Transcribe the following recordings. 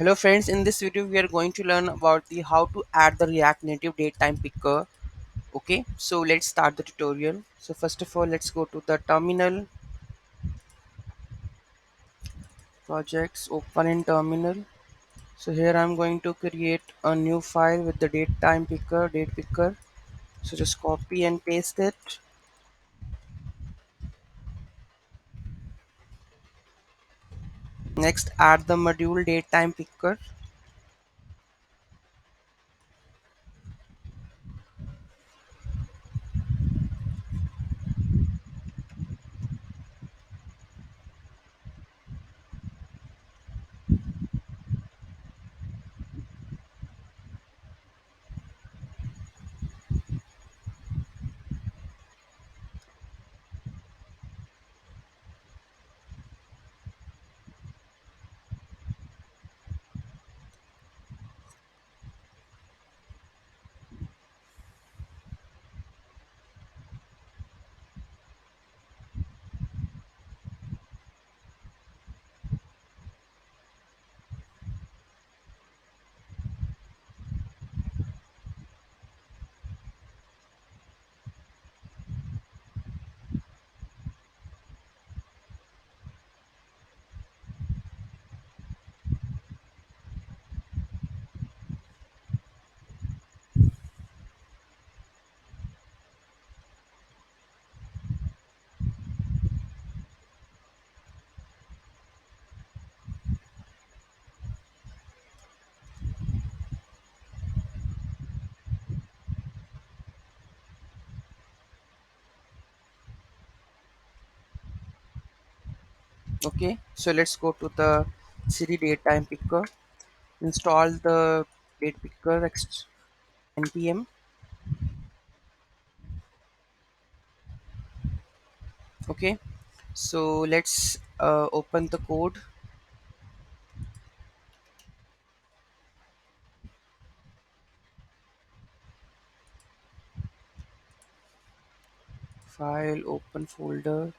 Hello friends, in this video we are going to learn about the how to add the React Native datetime picker. Okay, so let's start the tutorial. So first of all, let's go to the terminal, projects, open in terminal. So here I'm going to create a new file with the datetime picker, date picker. So just copy and paste it. Next, add the module datetime picker. Okay, so let's go to the cd datetime picker. Install the date picker npm. Okay, so let's open the code. File, open folder,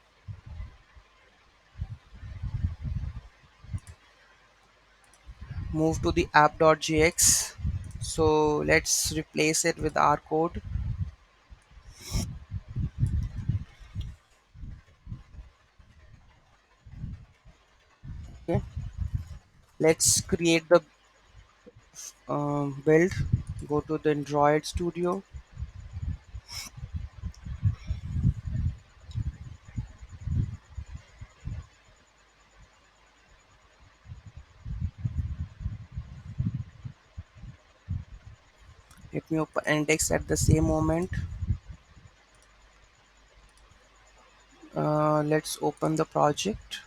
move to the app.js. So let's replace it with our code. Okay, let's create the build. Go to the Android Studio. Let me open index at the same moment. Let's open the project.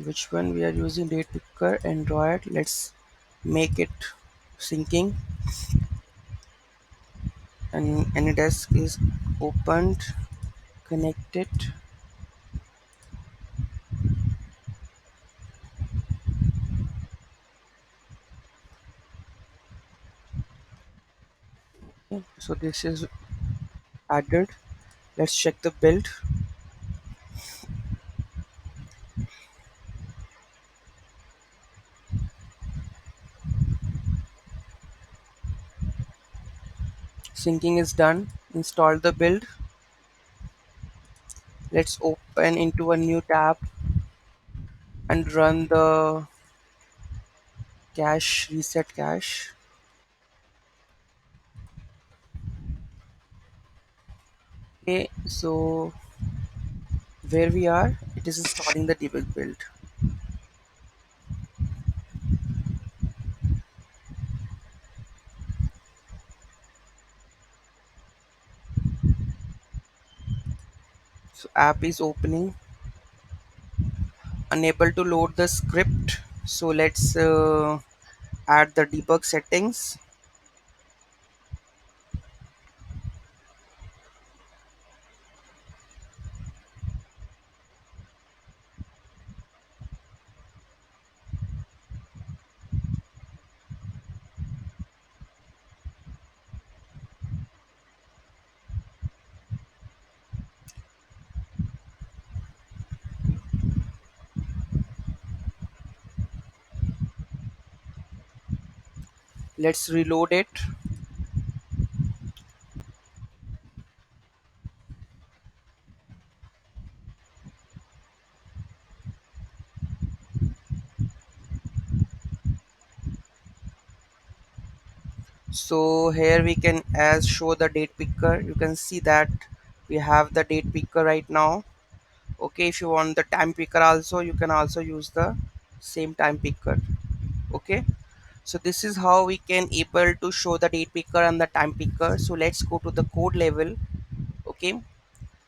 Which one we are using? Date picker, Android. Let's make it syncing, and AnyDesk is opened, connected. Okay, so this is added. Let's check the build. Syncing is done. Install the build. Let's open into a new tab and run the cache, reset cache. Okay, so where we are, it is installing the debug build. So app is opening, unable to load the script. So let's add the debug settings. Let's reload it. So here we can as show the date picker. You can see that we have the date picker right now. Okay, if you want the time picker also, you can also use the same time picker. Okay, so this is how we can able to show the date picker and the time picker. So let's go to the code level. Okay,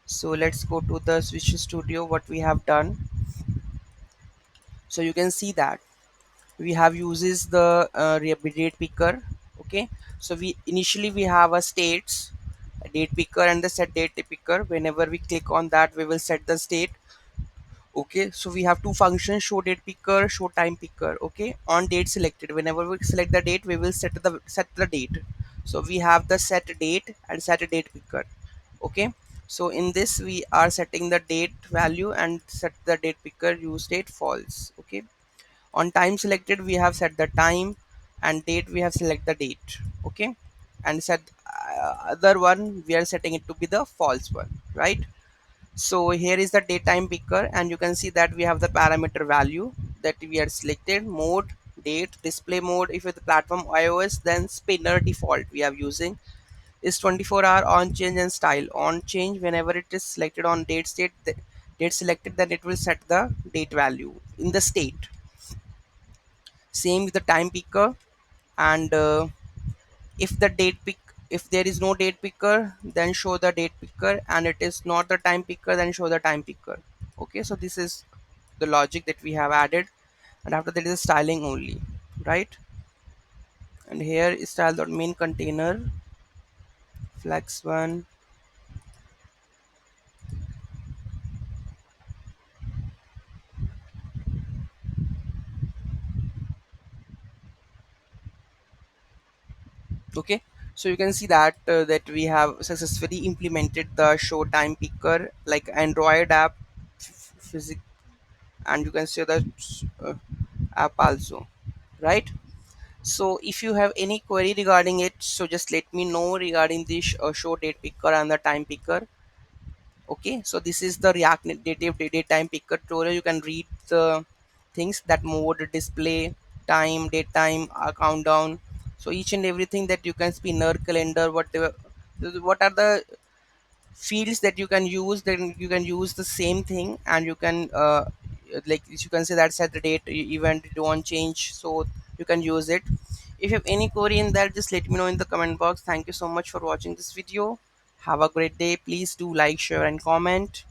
so let's go to the Switch Studio, what we have done. So you can see that we have uses the date picker. Okay, so we initially we have a states, a date picker and the set date picker. Whenever we click on that, we will set the state. Okay, so we have two functions, show date picker, show time picker. Okay, on date selected, whenever we select the date, we will set the date. So we have the set date and set date picker. Okay, so in this we are setting the date value and set the date picker use date false. Okay, on time selected we have set the time, and date we have select the date. Okay, and set other one we are setting it to be the false one, right? So here is the datetime picker, and you can see that we have the parameter value that we are selected, mode, date, display mode. If it's the platform iOS, then spinner default we are using is 24-hour on change and style on change. Whenever it is selected on date selected, then it will set the date value in the state. Same with the time picker, and if the date pick if there is no date picker, then show the date picker, and it is not the time picker, then show the time picker. Okay, so this is the logic that we have added, and after that is styling only, right? And here is style.main container flex one. Okay, so you can see that we have successfully implemented the show time picker like Android app, physic, and you can see the uh, app also, right? So if you have any query regarding it, so just let me know regarding the show date picker and the time picker. Okay, so this is the React native date time picker tutorial. You can read the things that mode, display, time, date time, countdown. So each and everything that you can spinner, calendar, whatever, what are the fields that you can use, then you can use the same thing, and you can like you can say that set the date event don't change, so you can use it. If you have any query in that, just let me know in the comment box. Thank you so much for watching this video. Have a great day. Please do like, share and comment.